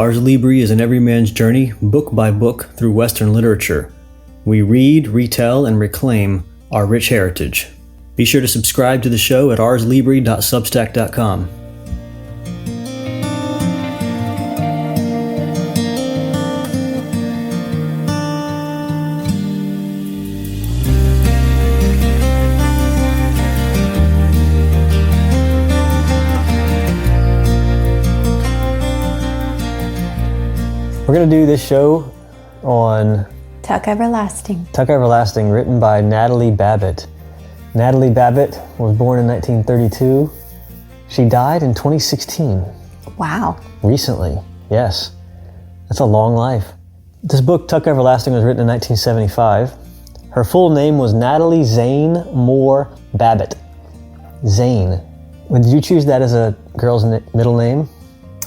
Ars Libri is an everyman's journey, book by book, through Western literature. We read, retell, and reclaim our rich heritage. Be sure to subscribe to the show at arslibri.substack.com. We're going to do this show on Tuck Everlasting. Tuck Everlasting, written by Natalie Babbitt. Natalie Babbitt was born in 1932. She died in 2016. Wow. Recently, yes. That's a long life. This book, Tuck Everlasting, was written in 1975. Her full name was Natalie Zane Moore Babbitt. Zane. Did you choose that as a girl's middle name?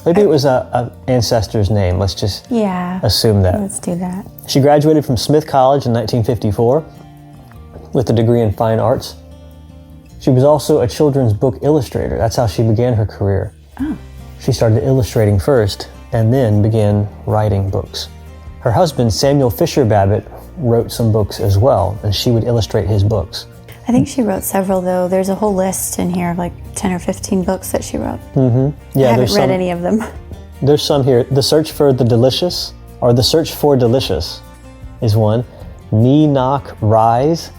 Maybe it was an ancestor's name. Let's just assume that. Let's do that. She graduated from Smith College in 1954 with a degree in fine arts. She was also a children's book illustrator. That's how she began her career. Oh. She started illustrating first and then began writing books. Her husband, Samuel Fisher Babbitt, wrote some books as well, and she would illustrate his books. I think she wrote several, though. There's a whole list in here of like 10 or 15 books that she wrote. Mm-hmm. Yeah, I haven't read any of them. There's some here. The Search for the Delicious, or The Search for Delicious is one. Knee Knock Rise,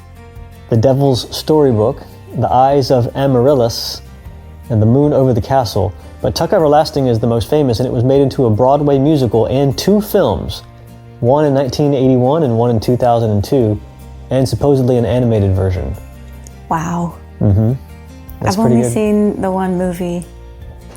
The Devil's Storybook, The Eyes of Amaryllis, and The Moon Over the Castle. But Tuck Everlasting is the most famous, and it was made into a Broadway musical and 2 films, one in 1981 and one in 2002, and supposedly an animated version. Wow. Mm-hmm. That's I've only seen the one movie.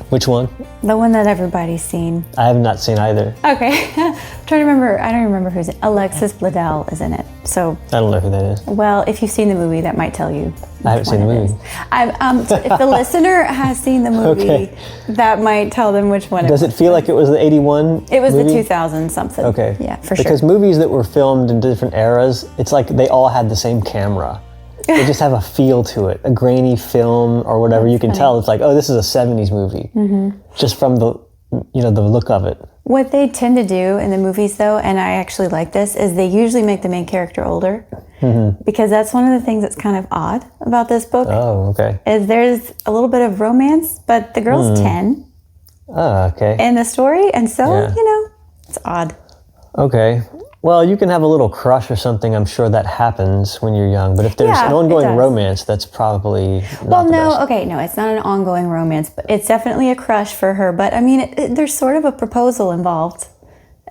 Which one? The one that everybody's seen. I have not seen either. Okay. I'm trying to remember. I don't remember who's in it. Alexis Bledel is in it. So. I don't know who that is. Well, if you've seen the movie, that might tell you. I haven't seen the movie. If the listener has seen the movie, that might tell them which one. Does it feel like it was the 81? It was movie? the 2000 something. Okay. Yeah, for sure. Because movies that were filmed in different eras, it's like they all had the same camera. They just have a feel to it, a grainy film or whatever. You can tell it's like, oh, this is a 70s movie, just from the look of it. What they tend to do in the movies, though, and I actually like this, is they usually make the main character older, because that's one of the things that's kind of odd about this book. Oh, okay. Is there's a little bit of romance, but the girl's 10. Oh, okay. In the story, and so it's odd. Okay. Well, you can have a little crush or something. I'm sure that happens when you're young. But if there's an ongoing romance, that's probably not the best. Okay, no, it's not an ongoing romance, but it's definitely a crush for her. But I mean, there's sort of a proposal involved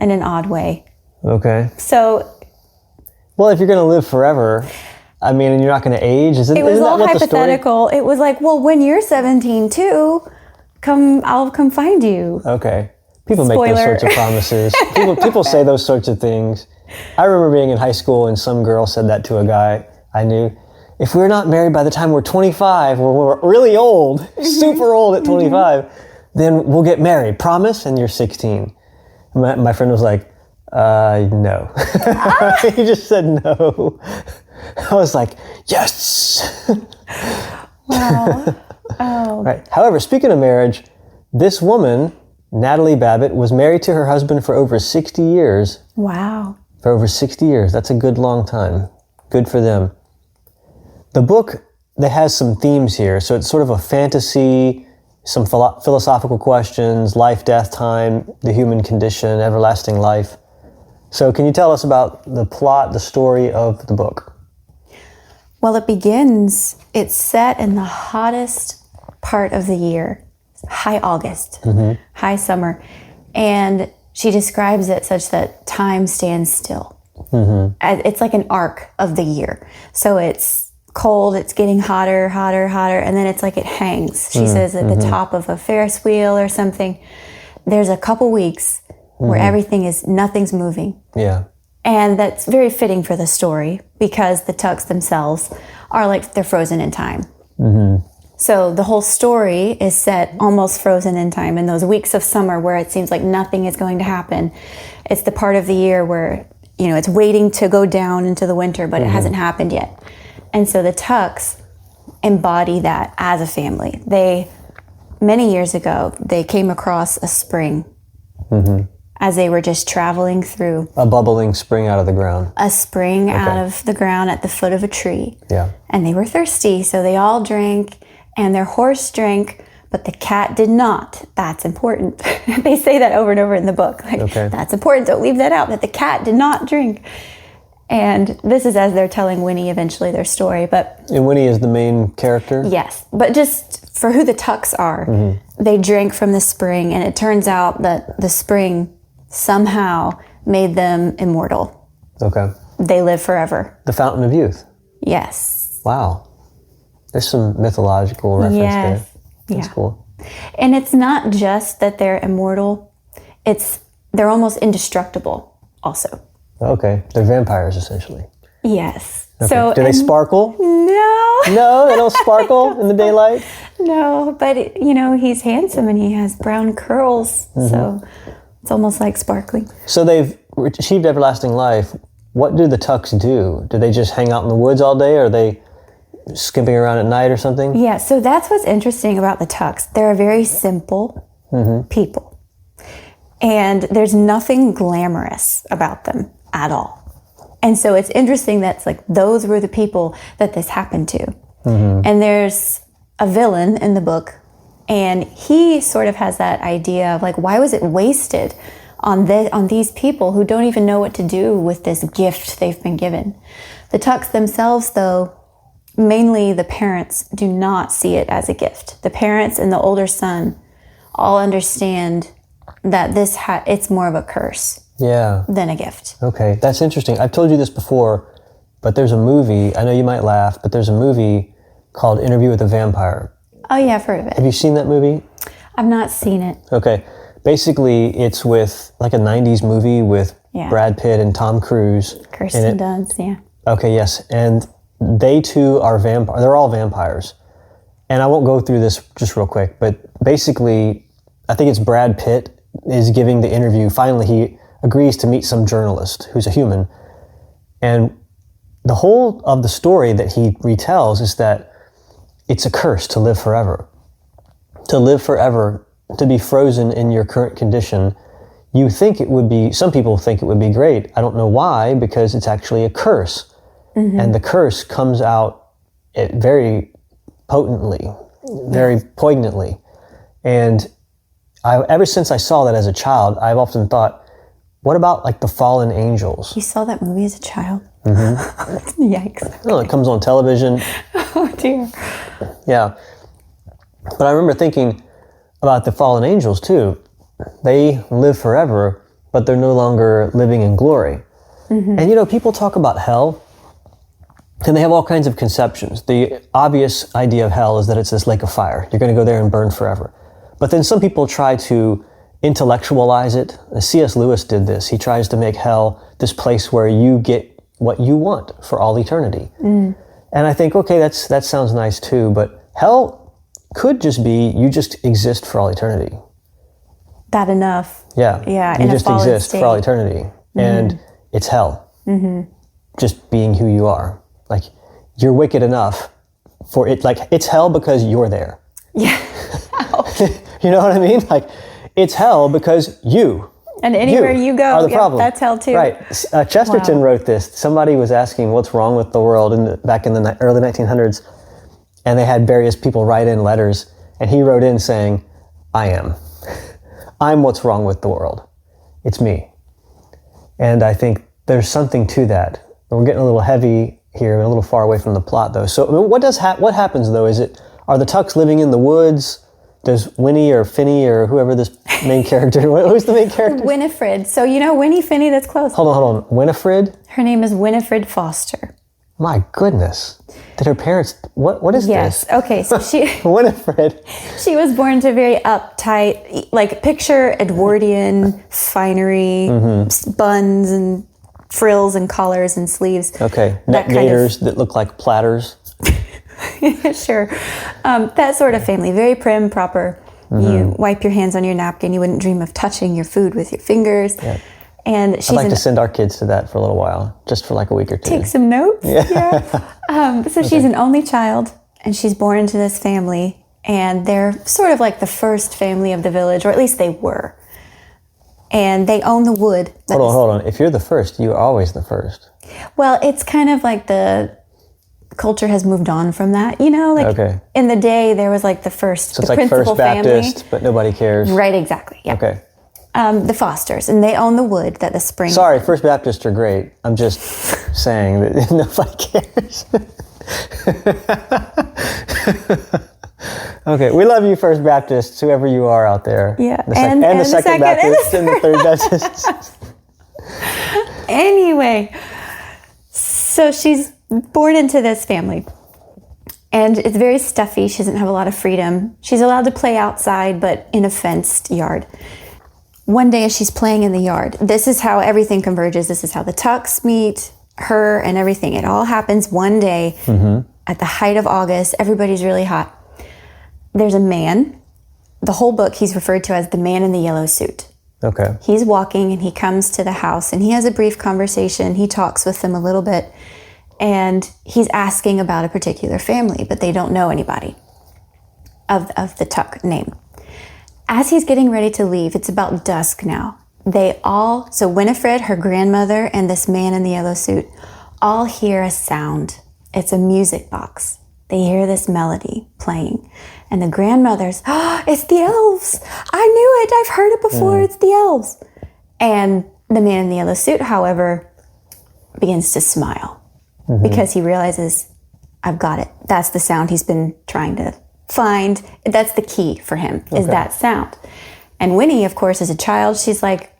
in an odd way. Okay. So. Well, if you're going to live forever, I mean, and you're not going to age, isn't it was isn't all that what hypothetical. It was like, well, when you're 17 too, I'll come find you. Okay. People Spoiler. make those sorts of promises. People say those sorts of things. I remember being in high school and some girl said that to a guy I knew. If we're not married by the time we're 25, or we're really old, super old at 25, then we'll get married. Promise? And you're 16. My friend was like, no. He just said no. I was like, yes. Wow. Oh. Right. However, speaking of marriage, this woman, Natalie Babbitt, was married to her husband for over 60 years. Wow. For over 60 years. That's a good long time. Good for them. The book that has some themes here. So it's sort of a fantasy, some philosophical questions, life, death, time, the human condition, everlasting life. So can you tell us about the plot, the story of the book? Well, it's set in the hottest part of the year. High August, high summer, and she describes it such that time stands still. It's like an arc of the year. So it's cold, it's getting hotter, and then it's like it hangs. She says at the top of a Ferris wheel or something. There's a couple weeks where nothing's moving. Yeah. And that's very fitting for the story because the Tucks themselves are like they're frozen in time. So the whole story is set almost frozen in time in those weeks of summer where it seems like nothing is going to happen. It's the part of the year where, it's waiting to go down into the winter, but it hasn't happened yet. And so the Tucks embody that as a family. Many years ago, they came across a spring as they were just traveling through A bubbling spring out of the ground. a spring out of the ground at the foot of a tree. Yeah. And they were thirsty, so they all drank, and their horse drank, but the cat did not. That's important. They say that over and over in the book. Like, that's important. Don't leave that out, that the cat did not drink. And this is as they're telling Winnie eventually their story. And Winnie is the main character? Yes. But just for who the Tucks are, they drank from the spring, and it turns out that the spring somehow made them immortal. Okay. They live forever. The fountain of youth. Yes. Wow. There's some mythological reference there. That's cool. And it's not just that they're immortal, they're almost indestructible also. Okay. They're vampires, essentially. Yes. Okay. So do they sparkle? No. No, they don't sparkle in the daylight? No, but he's handsome and he has brown curls, so it's almost like sparkling. So they've achieved everlasting life. What do the Tucks do? Do they just hang out in the woods all day, or are they skimping around at night or something? Yeah, so that's what's interesting about the Tucks. They're a very simple people. And there's nothing glamorous about them at all. And so it's interesting that's like those were the people that this happened to. And there's a villain in the book, and he sort of has that idea of like, why was it wasted on these people who don't even know what to do with this gift they've been given? The Tucks themselves, though, mainly the parents, do not see it as a gift. The parents and the older son all understand that it's more of a curse than a gift. Okay, that's interesting. I've told you this before, but there's a movie, I know you might laugh, but there's a movie called Interview with a Vampire. Oh yeah, I've heard of it. Have you seen that movie? I've not seen it. Okay. Basically, it's with like a 90s movie with Brad Pitt and Tom Cruise. Kirsten Dunst, yeah. Okay, yes. And they too are they're all vampires. And I won't go through this just real quick, but basically, I think it's Brad Pitt is giving the interview. Finally, he agrees to meet some journalist who's a human. And the whole of the story that he retells is that it's a curse to live forever. To live forever, to be frozen in your current condition, some people think it would be great. I don't know why, because it's actually a curse. And the curse comes out very potently, very poignantly. And ever since I saw that as a child, I've often thought, what about like the fallen angels? You saw that movie as a child? Yikes. No, it comes on television. Oh dear. Yeah. But I remember thinking about the fallen angels too. They live forever, but they're no longer living in glory. And people talk about hell, and they have all kinds of conceptions. The obvious idea of hell is that it's this lake of fire. You're going to go there and burn forever. But then some people try to intellectualize it. C.S. Lewis did this. He tries to make hell this place where you get what you want for all eternity. And I think, okay, that sounds nice too, but hell could just be you just exist for all eternity. That enough. Yeah. Yeah. You just exist for all eternity. And it's hell. Just being who you are. Like, you're wicked enough for it. Like, it's hell because you're there. Yeah. You know what I mean? Like, it's hell because you. And anywhere you go, are the problem. That's hell too. Right. Chesterton wrote this. Somebody was asking what's wrong with the world back in the early 1900s. And they had various people write in letters. And he wrote in saying, I am. I'm what's wrong with the world. It's me. And I think there's something to that. We're getting a little heavy here, a little far away from the plot though. So what happens though? Are the Tucks living in the woods? Does Winnie or Finny or whoever this main character, who's the main character? Winifred. So Winnie, Finny, that's close. Hold on. Winifred? Her name is Winifred Foster. My goodness. Did her parents, what is this? Yes. Okay, so she... Winifred. She was born to very uptight, like picture Edwardian finery, buns and frills and collars and sleeves. Okay, neck gaiters that look like platters. Sure. That sort of family, very prim, proper. You wipe your hands on your napkin. You wouldn't dream of touching your food with your fingers. Yeah. And she's I'd like to send our kids to that for a little while, just for like a week or two. Take some notes. Yeah. So she's an only child, and she's born into this family, and they're sort of like the first family of the village, or at least they were. and they own the wood. Hold on. If you're the first, you're always the first. Well, it's kind of like the culture has moved on from that, you know? Like in the day, there was like the first, so it's the like principal First Baptist, family. but nobody cares. Right, exactly. Yeah. Okay. The Fosters, and they own the wood that the spring. Sorry, First Baptists are great. I'm just saying that nobody cares. Okay, we love you, First Baptists, whoever you are out there. Yeah, and the Second Baptists and the Third Baptists. Anyway, so she's born into this family. And it's very stuffy. She doesn't have a lot of freedom. She's allowed to play outside, but in a fenced yard. One day as she's playing in the yard, this is how everything converges. This is how the Tucks meet, her and everything. It all happens one day at the height of August. Everybody's really hot. There's a man. The whole book he's referred to as the man in the yellow suit. Okay. He's walking and he comes to the house and he has a brief conversation. He talks with them a little bit. And he's asking about a particular family, but they don't know anybody of the Tuck name. As he's getting ready to leave, it's about dusk now. So Winifred, her grandmother, and this man in the yellow suit all hear a sound. It's a music box. They hear this melody playing. And the grandmother's, it's the elves. I knew it. I've heard it before. It's the elves. And the man in the yellow suit, however, begins to smile. Because he realizes, I've got it. That's the sound he's been trying to find. That's the key for him, is that sound. And Winnie, of course, as a child, she's like,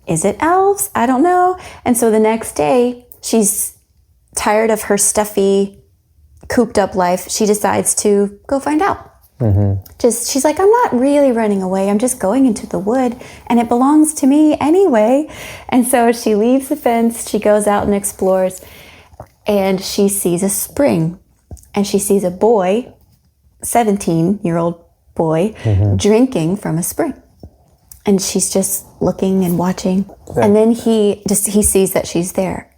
is it elves? I don't know. And so the next day, she's tired of her stuffy, cooped up life. She decides to go find out. She's like, I'm not really running away. I'm just going into the wood and it belongs to me anyway. And so she leaves the fence. She goes out and explores. And she sees a spring, and she sees a boy, 17-year-old boy, drinking from a spring. And she's just looking and watching. Yeah. And then he sees that she's there.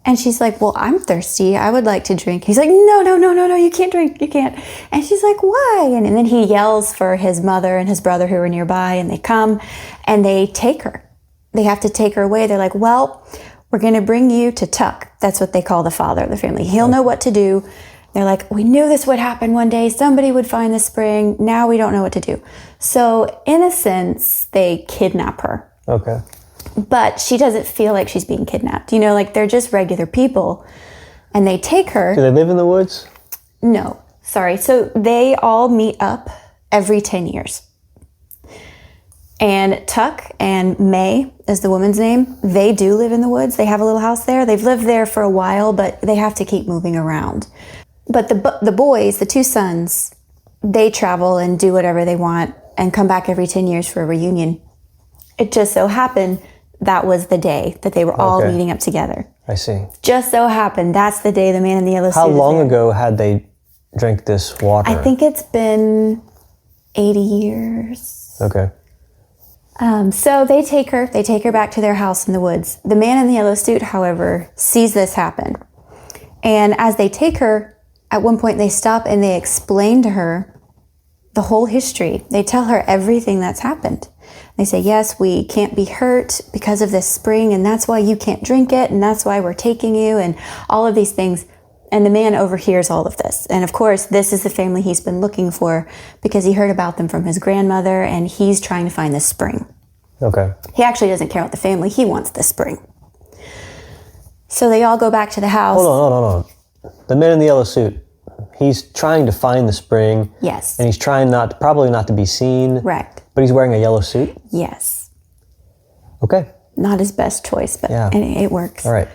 And she's like, well, I'm thirsty. I would like to drink. He's like, no, you can't drink. You can't. And she's like, why? And then he yells for his mother and his brother who are nearby, and they come and they take her. They have to take her away. They're like, well, we're going to bring you to Tuck. That's what they call the father of the family. He'll know what to do. They're like, we knew this would happen one day. Somebody would find the spring. Now we don't know what to do. So in a sense, they kidnap her. Okay. But she doesn't feel like she's being kidnapped. You know, like they're just regular people. And they take her. Do they live in the woods? No, sorry. So they all meet up every 10 years. And Tuck and May is the woman's name. They do live in the woods. They have a little house there. They've lived there for a while, but they have to keep moving around. But the boys, the two sons, they travel and do whatever they want and come back every 10 years for a reunion. It just so happened that was the day that they were all meeting up together. I see. Just so happened that's the day the man in the yellow suit How long ago had they drank this water? I think it's been 80 years. Okay. So they take her back to their house in the woods. The man in the yellow suit, however, sees this happen. And as they take her, at one point they stop and they explain to her the whole history. They tell her everything that's happened. They say, yes, we can't be hurt because of this spring, and that's why you can't drink it, and that's why we're taking you, and all of these things. And the man overhears all of this. And of course, this is the family he's been looking for because he heard about them from his grandmother, and he's trying to find this spring. Okay. He actually doesn't care about the family. He wants the spring. So they all go back to the house. Hold on. The man in the yellow suit, he's trying to find the spring. Yes. And he's trying probably not to be seen. Right. But he's wearing a yellow suit? Yes. Okay. Not his best choice, but it works. All right.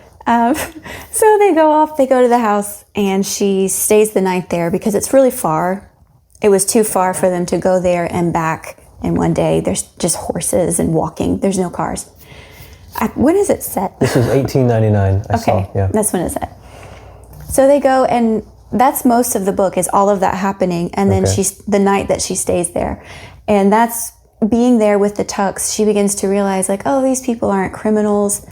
So they go to the house, and she stays the night there because it's really far. It was too far for them to go there and back in one day. There's just horses and walking. There's no cars. When is it set? This is 1899. I saw. Yeah. That's when it's set. So they go, and that's most of the book is all of that happening. And then the night that she stays there. And that's being there with the Tucks. She begins to realize like, oh, these people aren't criminals.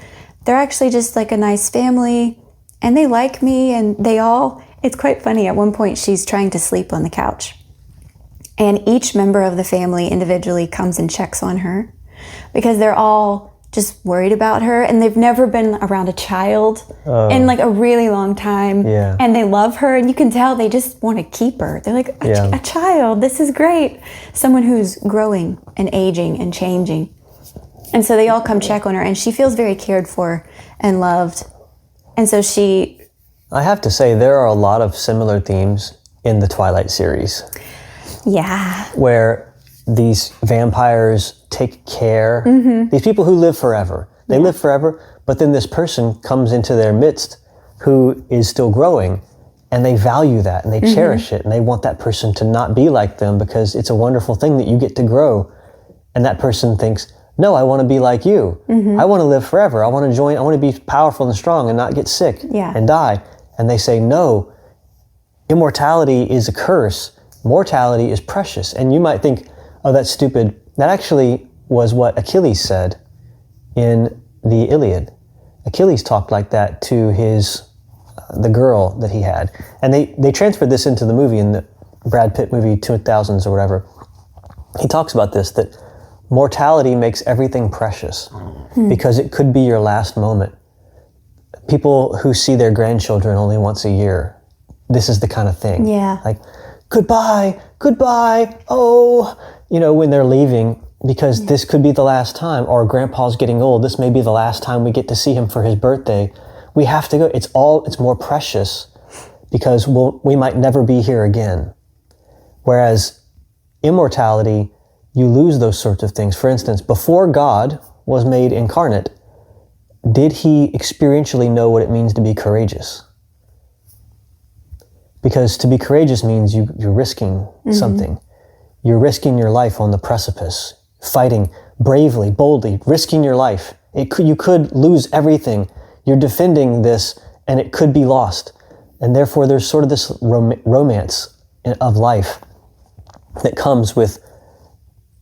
They're actually just like a nice family, and they like me, and it's quite funny. At one point, she's trying to sleep on the couch, and each member of the family individually comes and checks on her. because they're all just worried about her, and they've never been around a child in like a really long time. Yeah. And they love her, and you can tell they just want to keep her. They're like, a child, this is great. Someone who's growing and aging and changing. And so they all come check on her, and she feels very cared for and loved. And so I have to say, there are a lot of similar themes in the Twilight series. Yeah. Where these vampires take care. These people who live forever. They live forever, but then this person comes into their midst who is still growing, and they value that, and they cherish it, and they want that person to not be like them because it's a wonderful thing that you get to grow. And that person thinks, no, I want to be like you. I want to live forever. I want to be powerful and strong and not get sick and die. And they say, no, immortality is a curse. Mortality is precious. And you might think, oh, that's stupid. That actually was what Achilles said in the Iliad. Achilles talked like that to the girl that he had. And they transferred this into the movie, in the Brad Pitt movie 2000s or whatever. He talks about this, that mortality makes everything precious because it could be your last moment. People who see their grandchildren only once a year, this is the kind of thing. Yeah. Like, goodbye, oh, when they're leaving, because this could be the last time, or grandpa's getting old, this may be the last time we get to see him for his birthday. We have to go. It's more precious because we might never be here again. Whereas immortality, you lose those sorts of things. For instance, before God was made incarnate, did he experientially know what it means to be courageous? Because to be courageous means you're risking something. You're risking your life on the precipice, fighting bravely, boldly, risking your life. You could lose everything. You're defending this, and it could be lost. And therefore, there's sort of this romance of life that comes with,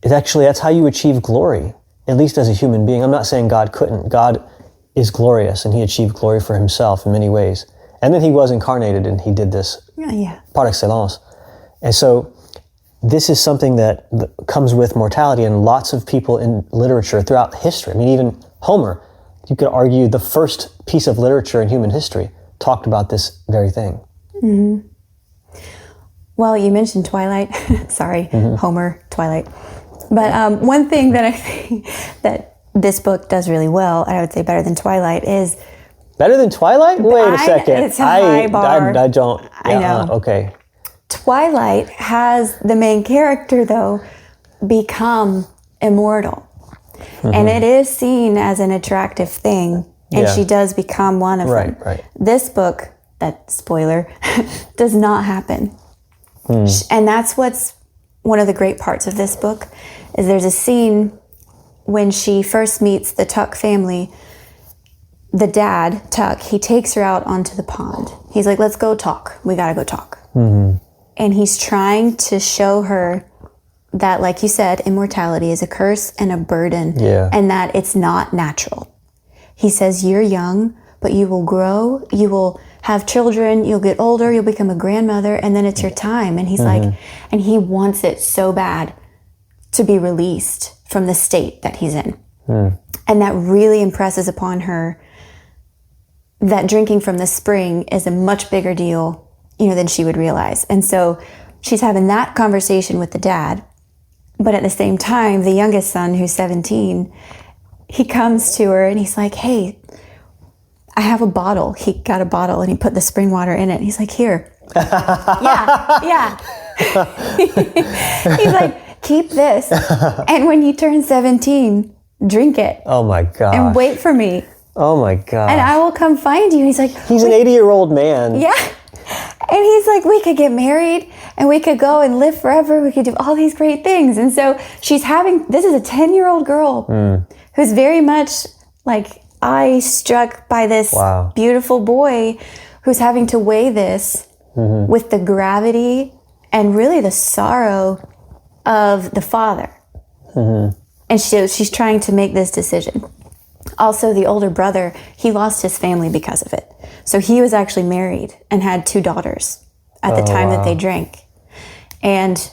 that's how you achieve glory, at least as a human being. I'm not saying God couldn't. God is glorious, and he achieved glory for himself in many ways. And then he was incarnated, and he did this par excellence. And so this is something that comes with mortality, and lots of people in literature throughout history. I mean, even Homer, you could argue the first piece of literature in human history talked about this very thing. Well, you mentioned Twilight. Sorry, Homer, Twilight. But one thing that I think that this book does really well, and I would say better than Twilight, is... Better than Twilight? Wait a second. It's a high bar. I don't... I know. Okay. Twilight has the main character, though, become immortal. And it is seen as an attractive thing. And she does become one of them. Right. This book, that spoiler, does not happen. And that's what's one of the great parts of this book, is there's a scene when she first meets the Tuck family. The dad, Tuck, he takes her out onto the pond. He's like, let's go talk. We got to go talk. And he's trying to show her that, like you said, immortality is a curse and a burden, and that it's not natural. He says, you're young, but you will grow, you will have children, you'll get older, you'll become a grandmother, and then it's your time. And he's like, and he wants it so bad to be released from the state that he's in. And that really impresses upon her that drinking from the spring is a much bigger deal, than she would realize. And so she's having that conversation with the dad. But at the same time, the youngest son, who's 17, he comes to her and he's like, hey, I have a bottle. He got a bottle and he put the spring water in it. And he's like, here. yeah. He's like, keep this. And when you turn 17, drink it. Oh my God. And wait for me. Oh my God. And I will come find you. And he's like, he's an 80-year-old man. Yeah. And he's like, we could get married and we could go and live forever. We could do all these great things. And so she's this is a 10-year-old girl who's very much like eye-struck by this beautiful boy who's having to weigh this with the gravity and really the sorrow of the father. And she's trying to make this decision. Also, the older brother, he lost his family because of it. So he was actually married and had 2 daughters at the time that they drank. And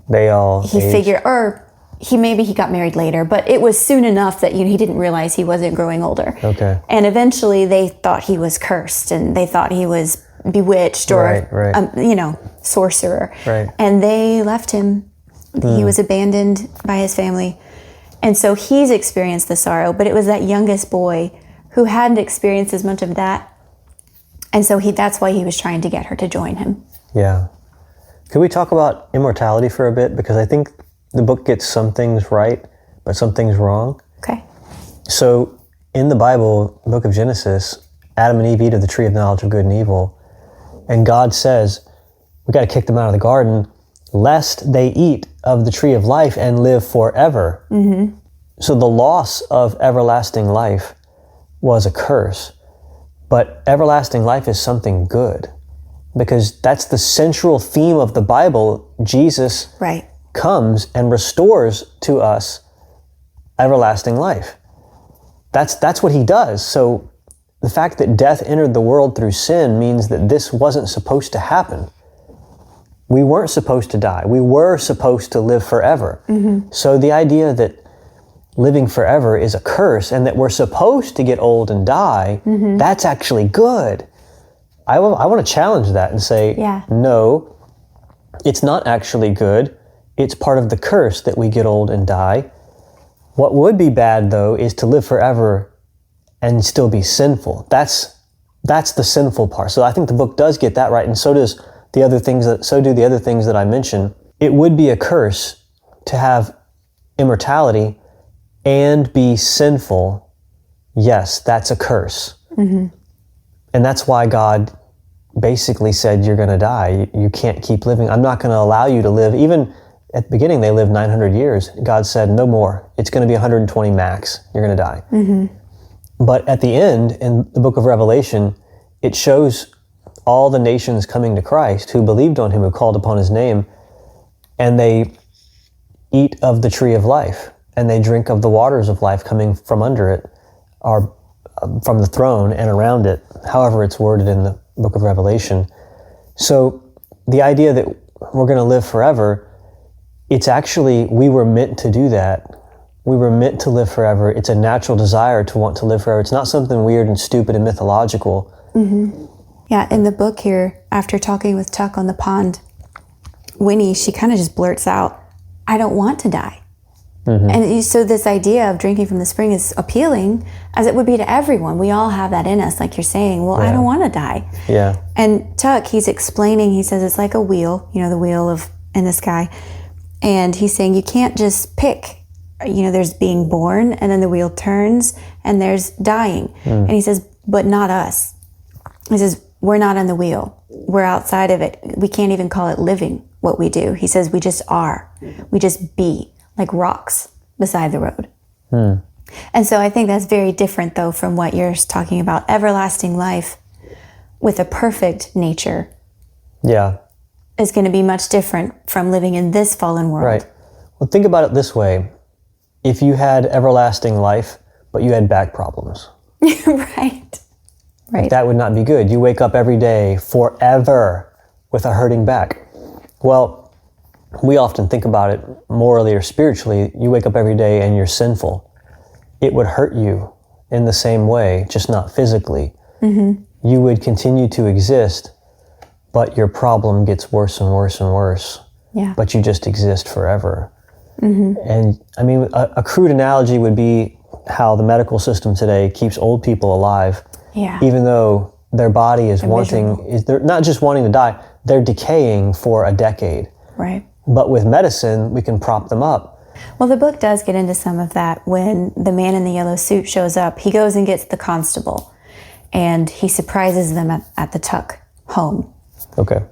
they all he figured, or maybe he got married later, but it was soon enough that he didn't realize he wasn't growing older. Okay. And eventually they thought he was cursed and they thought he was bewitched or sorcerer. Right. And they left him. He was abandoned by his family. And so he's experienced the sorrow, but it was that youngest boy who hadn't experienced as much of that. And so that's why he was trying to get her to join him. Yeah. Could we talk about immortality for a bit? Because I think the book gets some things right, but some things wrong. Okay. So in the Bible, the book of Genesis, Adam and Eve eat of the tree of knowledge of good and evil. And God says, we got to kick them out of the garden, lest they eat of the tree of life and live forever. Mm-hmm. So the loss of everlasting life was a curse. But everlasting life is something good, because that's the central theme of the Bible. Jesus comes and restores to us everlasting life. That's what he does. So the fact that death entered the world through sin means that this wasn't supposed to happen. We weren't supposed to die. We were supposed to live forever. Mm-hmm. So the idea that living forever is a curse and that we're supposed to get old and die, that's actually good. I want to challenge that and say, no, it's not actually good. It's part of the curse that we get old and die. What would be bad, though, is to live forever and still be sinful. That's the sinful part. So I think the book does get that right, and so do the other things that I mentioned. It would be a curse to have immortality and be sinful. Yes, that's a curse. Mm-hmm. And that's why God basically said, you're going to die. You can't keep living. I'm not going to allow you to live. Even at the beginning, they lived 900 years. God said, no more. It's going to be 120 max. You're going to die. Mm-hmm. But at the end, in the book of Revelation, it shows all the nations coming to Christ who believed on him, who called upon his name, and they eat of the tree of life, and they drink of the waters of life coming from under it, or from the throne and around it, however it's worded in the book of Revelation. So the idea that we're going to live forever, it's actually, we were meant to do that. We were meant to live forever. It's a natural desire to want to live forever. It's not something weird and stupid and mythological. Mm-hmm. Yeah, in the book here, after talking with Tuck on the pond, Winnie, she kind of just blurts out, I don't want to die. Mm-hmm. And so this idea of drinking from the spring is appealing, as it would be to everyone. We all have that in us, like you're saying, well, I don't want to die. Yeah. And Tuck, he's explaining, he says it's like a wheel, the wheel in the sky. And he's saying you can't just pick, there's being born, and then the wheel turns, and there's dying. And he says, but not us. He says, we're not on the wheel. We're outside of it. We can't even call it living, what we do. He says, we just are. We just be, like rocks beside the road. And so I think that's very different, though, from what you're talking about. Everlasting life with a perfect nature is going to be much different from living in this fallen world. Right. Well, think about it this way. If you had everlasting life, but you had back problems. Right. Like, that would not be good. You wake up every day forever with a hurting back. Well, we often think about it morally or spiritually. You wake up every day and you're sinful. It would hurt you in the same way, just not physically. Mm-hmm. You would continue to exist, but your problem gets worse and worse and worse. Yeah. But you just exist forever. Mm-hmm. And I mean, a crude analogy would be how the medical system today keeps old people alive. Yeah. Even though their body is they're not just wanting to die, they're decaying for a decade. Right. But with medicine, we can prop them up. Well, the book does get into some of that. When the man in the yellow suit shows up, he goes and gets the constable, and he surprises them at the Tuck home. Okay.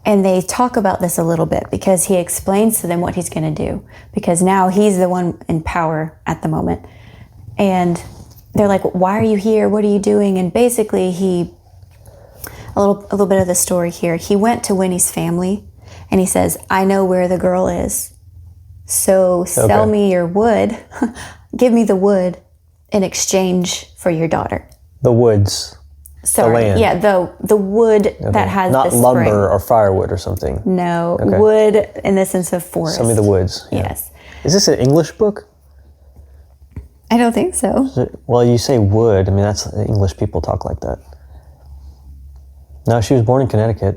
And they talk about this a little bit, because he explains to them what he's going to do, because now he's the one in power at the moment. And they're like, why are you here? What are you doing? And basically a little bit of the story here. He went to Winnie's family, and he says, I know where the girl is. So sell me your wood. Give me the wood in exchange for your daughter. The woods. Sorry. The land. Yeah, the wood that has not the lumber spring. or firewood or something. No, wood in the sense of forest. Some of the woods. Yeah. Yes. Is this an English book? I don't think so. Well, you say wood. I mean, that's English people talk like that. No, she was born in Connecticut.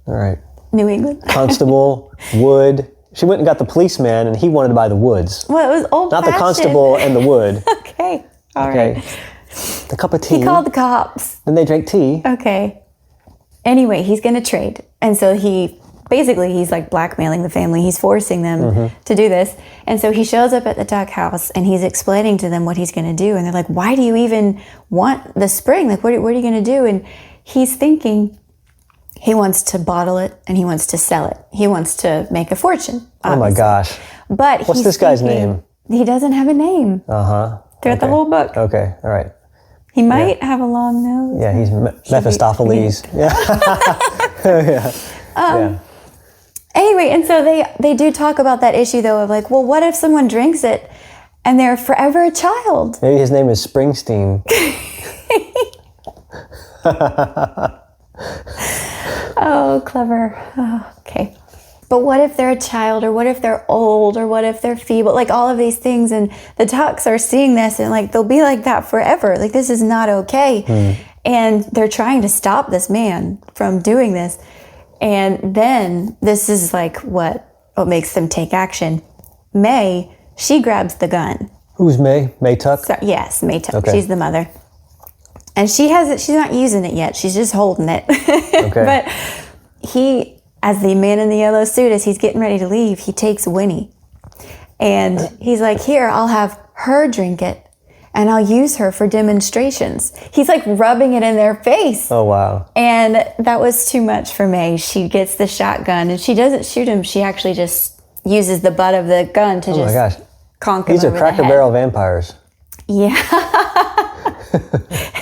All right. New England. Constable, wood. She went and got the policeman, and he wanted to buy the woods. Well, it was old-fashioned. Not the constable and the wood. Okay. All right. The cup of tea. He called the cops. Then they drank tea. Okay. Anyway, he's going to trade. And so he's like blackmailing the family. He's forcing them to do this. And so he shows up at the duck house and he's explaining to them what he's going to do. And they're like, why do you even want the spring? Like, what are you going to do? And he's thinking he wants to bottle it and he wants to sell it. He wants to make a fortune. Obviously. Oh my gosh. But what's this guy's name? He doesn't have a name throughout the whole book. Okay. All right. He might have a long nose. Yeah, he's Mephistopheles. Yeah. Anyway, and so they do talk about that issue, though, of like, well, what if someone drinks it and they're forever a child? Maybe his name is Springsteen. Oh, clever. Oh, okay. But what if they're a child, or what if they're old, or what if they're feeble? Like all of these things, and the Tucks are seeing this, and like they'll be like that forever. Like this is not okay. And they're trying to stop this man from doing this. And then this is like what makes them take action. May, she grabs the gun. Who's May? May Tuck? So, yes, May Tuck. Okay. She's the mother. And she has it. She's not using it yet. She's just holding it. Okay. But he, as the man in the yellow suit, as he's getting ready to leave, he takes Winnie. And he's like, here, I'll have her drink it. And I'll use her for demonstrations. He's like rubbing it in their face. Oh, wow. And that was too much for May. She gets the shotgun and she doesn't shoot him. She actually just uses the butt of the gun to just conk him These are over Cracker the head. Barrel vampires. Yeah.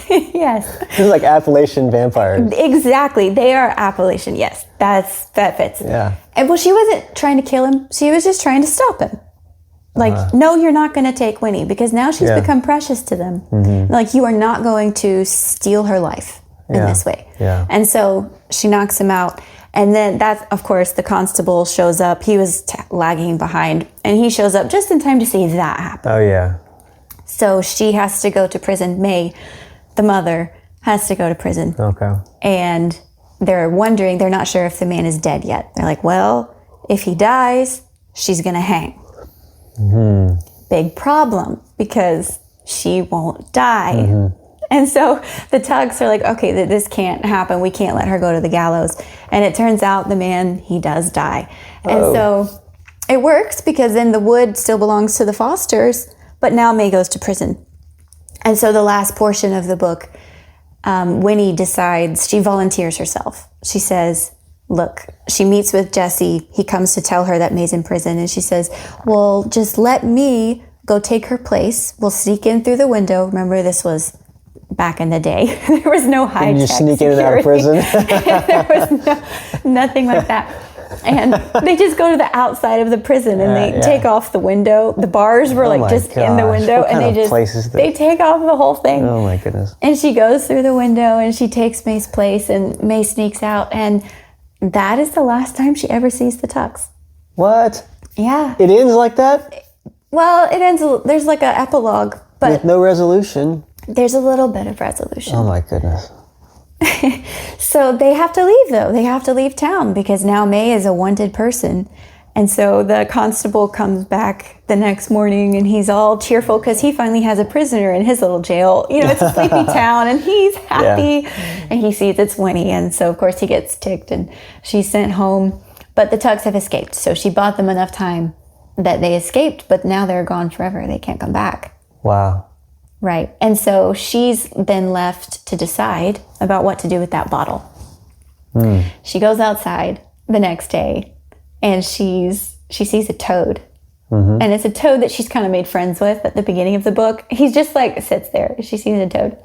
Yes. This is like Appalachian vampires. Exactly. They are Appalachian. Yes. That fits. Yeah. And well, she wasn't trying to kill him. She was just trying to stop him. Like, no, you're not going to take Winnie, because now she's become precious to them. Like, you are not going to steal her life in this way. Yeah. And so she knocks him out. And then that's, of course, the constable shows up. He was lagging behind, and he shows up just in time to see that happen. Oh, yeah. So she has to go to prison. May, the mother, has to go to prison. Okay. And they're wondering, they're not sure if the man is dead yet. They're like, well, if he dies, she's going to hang. Big problem, because she won't die. And so the Tugs are like, okay, this can't happen. We can't let her go to the gallows. And it turns out the man, he does die. And so it works, because then the wood still belongs to the Fosters, but now May goes to prison. And so the last portion of the book, Winnie decides, she volunteers herself. She says, look, she meets with Jesse. He comes to tell her that May's in prison. And she says, well, just let me go take her place. We'll sneak in through the window. Remember, this was back in the day. There was no high-tech You sneak in and out of prison? There was nothing like that. And they just go to the outside of the prison and they take off the window. The bars were like just in the window. What And kind they of place is just, this? they take off the whole thing. Oh, my goodness. And she goes through the window and she takes May's place, and May sneaks out, and that is the last time she ever sees the Tucks. What? Yeah. It ends like that? Well, it ends, there's like an epilogue, but With no resolution? there's a little bit of resolution. Oh, my goodness. So they have to leave, though. They have to leave town, because now May is a wanted person. And so the constable comes back the next morning, and he's all cheerful because he finally has a prisoner in his little jail. You know, it's a sleepy town, and he's happy. And he sees it's Winnie, and so, of course, he gets ticked, and she's sent home. But the Tucks have escaped, so she bought them enough time that they escaped, but now they're gone forever. They can't come back. Wow. Right. And so she's then left to decide about what to do with that bottle. She goes outside the next day, and she sees a toad. And it's a toad that she's kind of made friends with at the beginning of the book. He's just like sits there. She sees a toad.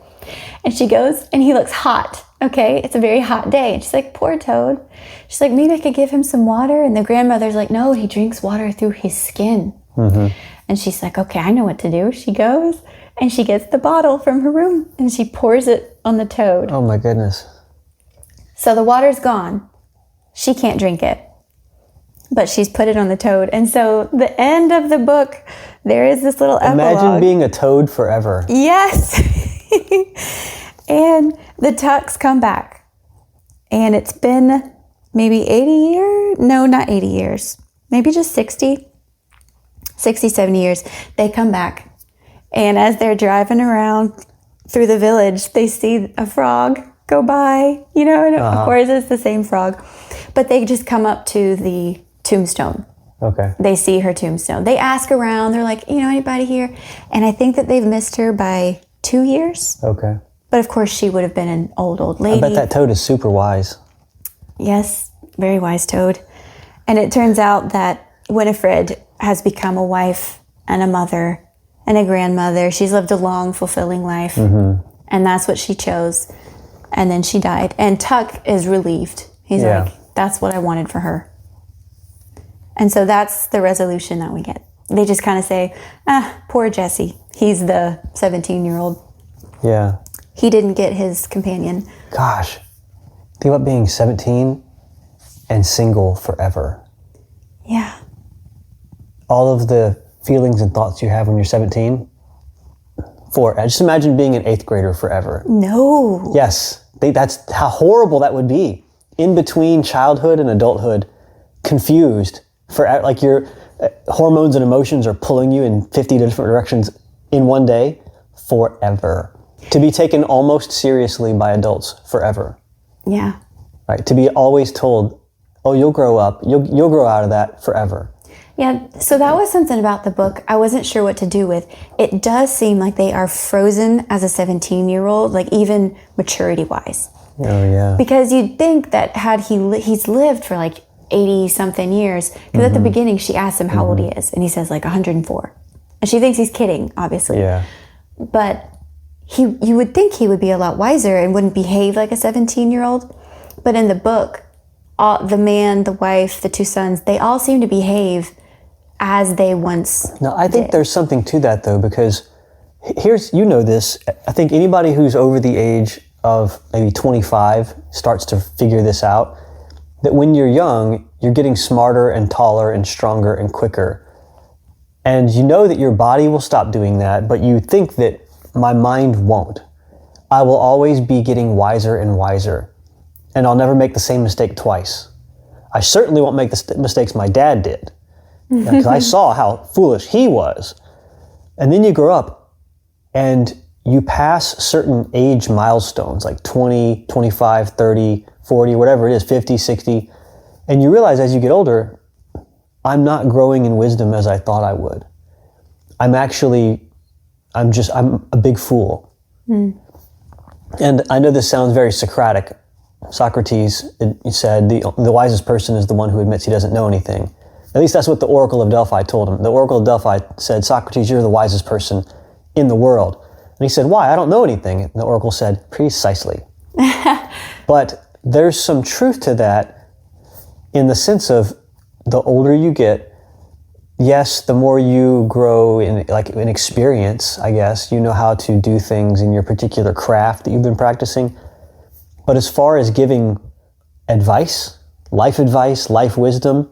And she goes, and he looks hot. Okay, it's a very hot day. And she's like, poor toad. She's like, maybe I could give him some water. And the grandmother's like, no, he drinks water through his skin. And she's like, okay, I know what to do. She goes, and she gets the bottle from her room, and she pours it on the toad. Oh, my goodness. So the water's gone. She can't drink it. but she's put it on the toad. And so the end of the book, there is this little epilogue. Imagine being a toad forever. Yes. And the Tucks come back. And it's been maybe 80 years. No, not 80 years. Maybe just 60, 70 years. They come back. And as they're driving around through the village, they see a frog go by, you know, and of course it's the same frog. But they just come up to the tombstone. Okay. They see her tombstone. They ask around. They're like, you know, anybody here? And I think that they've missed her by 2 years. Okay. But of course, she would have been an old lady. I bet that toad is super wise. Yes, very wise toad. And it turns out that Winifred has become a wife and a mother and a grandmother. She's lived a long, fulfilling life. And that's what she chose. And then she died. And Tuck is relieved. He's like, that's what I wanted for her. And so that's the resolution that we get. They just kind of say, poor Jesse. He's the 17-year-old. Yeah. He didn't get his companion. Gosh. Think about being 17 and single forever. Yeah. All of the feelings and thoughts you have when you're 17. Just imagine being an 8th grader forever. No. Yes. That's how horrible that would be. In between childhood and adulthood, confused. Like your hormones and emotions are pulling you in 50 different directions in one day forever. To be taken almost seriously by adults forever. Yeah. Right. To be always told, oh, you'll grow up. You'll grow out of that forever. Yeah, so that was something about the book I wasn't sure what to do with. It does seem like they are frozen as a 17-year-old, like even maturity-wise. Oh, yeah. Because you'd think that he's lived for like 80-something years, because at the beginning she asks him how old he is, and he says like 104. And she thinks he's kidding, obviously. Yeah. But you would think he would be a lot wiser and wouldn't behave like a 17-year-old. But in the book, the man, the wife, the 2 sons, they all seem to behave as they once No, I think did. there's something to that, though, because you know this. I think anybody who's over the age of maybe 25 starts to figure this out, that when you're young, you're getting smarter and taller and stronger and quicker. And you know that your body will stop doing that, but you think that my mind won't. I will always be getting wiser and wiser, and I'll never make the same mistake twice. I certainly won't make the mistakes my dad did, because I saw how foolish he was. And then you grow up and you pass certain age milestones, like 20, 25, 30, 40, whatever it is, 50, 60, and you realize as you get older, I'm not growing in wisdom as I thought I would. I'm a big fool. And I know this sounds very Socratic. Socrates said the wisest person is the one who admits he doesn't know anything. At least that's what the Oracle of Delphi told him. The Oracle of Delphi said, Socrates, you're the wisest person in the world. And he said, why? I don't know anything. And the Oracle said, precisely. But there's some truth to that in the sense of the older you get, yes, the more you grow in experience, I guess, you know how to do things in your particular craft that you've been practicing. But as far as giving advice, life wisdom,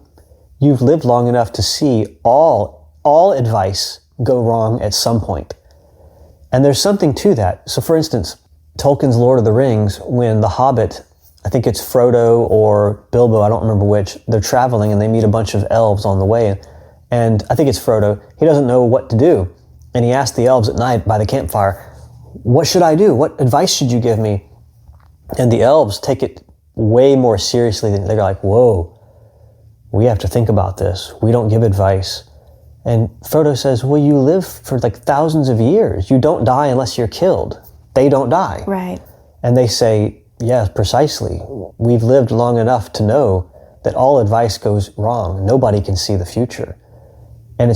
you've lived long enough to see all advice go wrong at some point. And there's something to that. So for instance, Tolkien's Lord of the Rings, when the Hobbit, I think it's Frodo or Bilbo, I don't remember which, they're traveling and they meet a bunch of elves on the way. And I think it's Frodo. He doesn't know what to do. And he asks the elves at night by the campfire, what should I do? What advice should you give me? And the elves take it way more seriously. They're like, whoa, we have to think about this. We don't give advice. And Frodo says, well, you live for like thousands of years. You don't die unless you're killed. They don't die. Right. And they say, yeah, precisely. We've lived long enough to know that all advice goes wrong. Nobody can see the future. And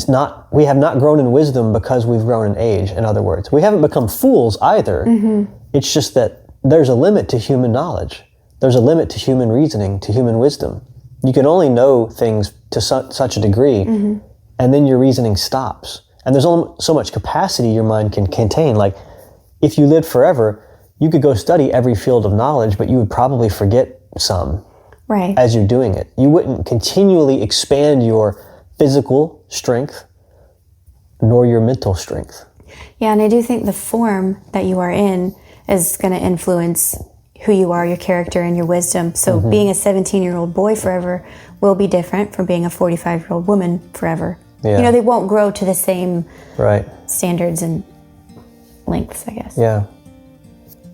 we have not grown in wisdom because we've grown in age, in other words. We haven't become fools either. It's just that there's a limit to human knowledge. There's a limit to human reasoning, to human wisdom. You can only know things to such a degree, and then your reasoning stops. And there's only so much capacity your mind can contain. Like, if you lived forever, you could go study every field of knowledge, but you would probably forget some. Right. as you're doing it. You wouldn't continually expand your physical strength nor your mental strength. Yeah, and I do think the form that you are in is going to influence who you are, your character, and your wisdom. So being a 17-year-old boy forever will be different from being a 45-year-old woman forever. Yeah. You know, they won't grow to the same Right. standards and lengths, I guess. Yeah.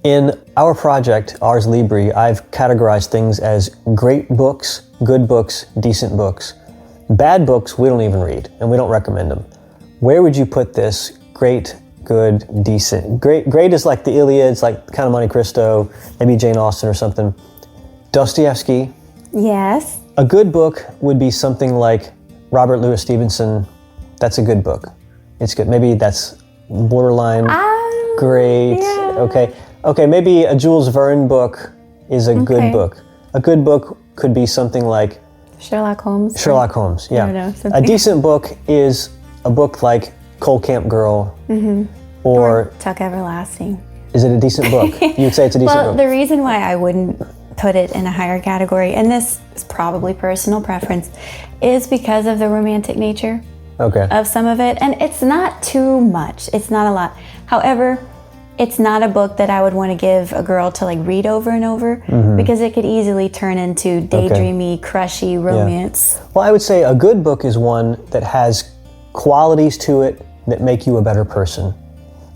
In our project, Ars Libri, I've categorized things as great books, good books, decent books. Bad books, we don't even read, and we don't recommend them. Where would you put this? Great, good, decent. Great is like the Iliad, it's like Count of Monte Cristo, maybe Jane Austen or something. Dostoevsky. Yes. A good book would be something like Robert Louis Stevenson. That's a good book. It's good. Maybe that's borderline great. Yeah. Okay, maybe a Jules Verne book is a good book. A good book could be something like Sherlock Holmes. Sherlock Holmes, yeah. I don't know, A something. decent book is a book like Cold Camp Girl, or Tuck Everlasting. is it a decent book? You'd say it's a decent Well, book. the reason why I wouldn't put it in a higher category, and this is probably personal preference, is because of the romantic nature Okay. of some of it. And it's not too much. It's not a lot. However, it's not a book that I would want to give a girl to like read over and over because it could easily turn into daydreamy, crushy romance. Well, I would say a good book is one that has qualities to it that make you a better person.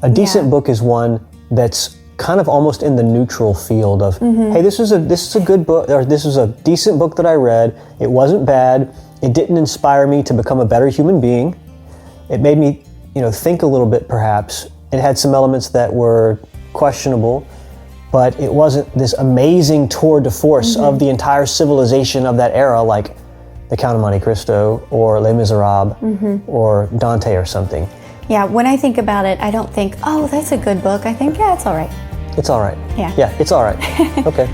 A decent book is one that's kind of almost in the neutral field of, hey, this is a good book, or this is a decent book that I read. It wasn't bad. It didn't inspire me to become a better human being. It made me, think a little bit perhaps. It had some elements that were questionable, but it wasn't this amazing tour de force of the entire civilization of that era, like The Count of Monte Cristo or Les Miserables or Dante or something. Yeah, when I think about it, I don't think, oh, that's a good book. I think, yeah, it's all right. It's all right. Yeah. Yeah, it's all right. Okay.